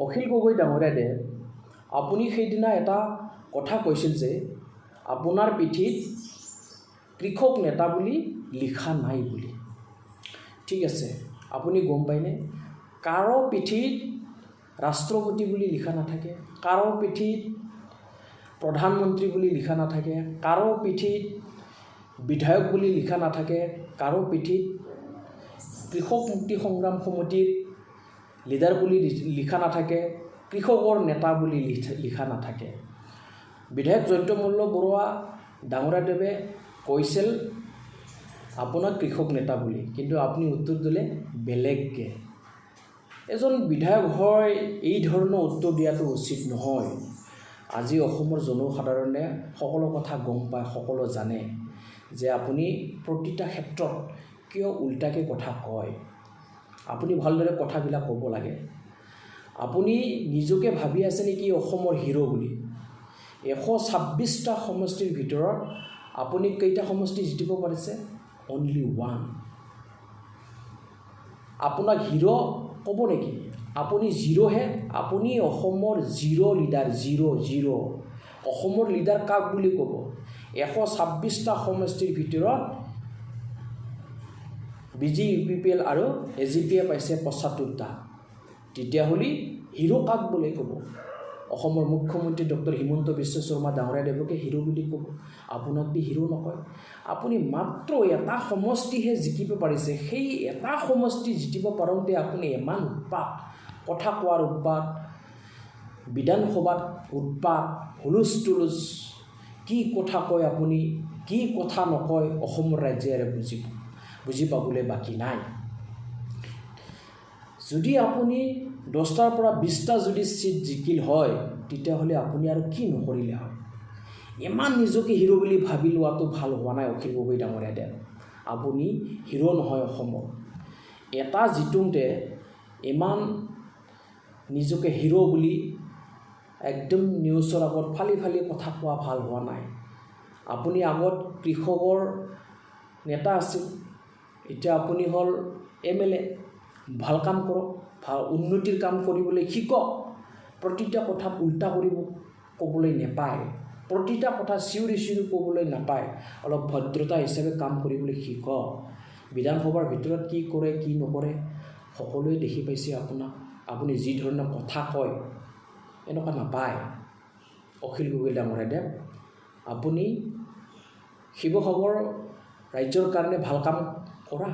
অখিল গগৈ ডাঙৰীয়াদেৱ আপুনি সেইদিনা এটা কথা কৈছিল যে আপোনাৰ পিঠিত কৃষক নেতা বুলি লিখা নাই বুলি। ঠিক আছে, আপুনি গম পায়নে কাৰো পিঠিত ৰাষ্ট্ৰপতি বুলি লিখা নাথাকে, কাৰো পিঠিত প্ৰধানমন্ত্ৰী বুলি লিখা নাথাকে, কাৰো পিঠিত বিধায়ক বুলি লিখা নাথাকে, কাৰো পিঠিত কৃষক মুক্তি সংগ্ৰাম সমিতিৰ লিডাৰ বুলি লিখা নাথাকে, কৃষকৰ নেতা বুলি লিখা নাথাকে। বিধায়ক জয়ন্তমল্ল বৰুৱা ডাঙৰীয়াদেৱে কৈছিল আপোনাক কৃষক নেতা বুলি, কিন্তু আপুনি উত্তৰ দিলে বেলেগকৈ। এজন বিধায়ক হয় এই ধৰণৰ উত্তৰ দিয়াটো উচিত নহয়। আজি অসমৰ জনসাধাৰণে সকলো কথা গম পায়, সকলো জানে যে আপুনি প্ৰতিটা ক্ষেত্ৰত কিয় উল্টাকৈ কথা কয়। আপুনি ভালদৰে কথাবিলাক ক'ব লাগে। আপুনি নিজকে ভাবি আছে নেকি অসমৰ হিৰো বুলি? 126টা সমষ্টিৰ ভিতৰত আপুনি কেইটা সমষ্টি জিতিব পাৰিছে? অনলি 1। আপোনাক হিৰো ক'ব নেকি? আপুনি জিৰ'হে। আপুনি অসমৰ জিৰ' লিডাৰ, জিৰ'। অসমৰ লিডাৰ কাক বুলি ক'ব? 126টা সমষ্টিৰ ভিতৰত বিজি UPPL আৰু AGPয়ে পাইছে 75টা। তেতিয়াহ'লে হিৰো কাক বুলি ক'ব? অসমৰ মুখ্যমন্ত্ৰী ডক্টৰ হিমন্ত বিশ্ব শৰ্মা ডাঙৰীয়াদেৱকে হিৰো বুলি ক'ব। আপোনাকতো হিৰো নকয়। আপুনি মাত্ৰ এটা সমষ্টিহে জিকিব পাৰিছে। সেই এটা সমষ্টি জিকিব পাৰোঁতে আপুনি ইমান উৎপাত, কথা কোৱাৰ উৎপাত, বিধানসভাত উৎপাত, হুলুচ কি কথা কয় আপুনি, কি কথা নকয় অসমৰ ৰাইজে আৰু বুজি পাবলৈ বাকী নাই। যদি আপুনি 10টাৰ পৰা 20টা যদি চিট জিকিল হয়, তেতিয়াহ'লে আপুনি আৰু কি নকৰিলে হয়? ইমান নিজকে হিৰো বুলি ভাবি লোৱাটো ভাল হোৱা নাই অখিল গগৈ ডাঙৰীয়াদেৱ। আপুনি হিৰো নহয় অসমৰ। এটা জিতোঁতে ইমান নিজকে হিৰো বুলি একদম নিউজৰ আগত ফালি কথা কোৱা ভাল হোৱা নাই। আপুনি আগত কৃষকৰ নেতা আছিল, এতিয়া আপুনি হ'ল MLA। ভাল কাম কৰক, ভাল উন্নতিৰ কাম কৰিবলৈ শিকক। প্ৰতিটা কথাত উল্টা ক'বলৈ নাপায়, প্ৰতিটা কথা চিঞৰি ক'বলৈ নাপায়। অলপ ভদ্ৰতা হিচাপে কাম কৰিবলৈ শিকক। বিধানসভাৰ ভিতৰত কি কৰে কি নকৰে সকলোৱে দেখি পাইছে আপোনাক। আপুনি যি ধৰণৰ কথা কয় এনেকুৱা নাপায়। অখিল গগৈ ডাঙৰীয়াদেৱ আপুনি শিৱসাগৰ ৰাজ্যৰ কাৰণে ভাল কাম কৰা।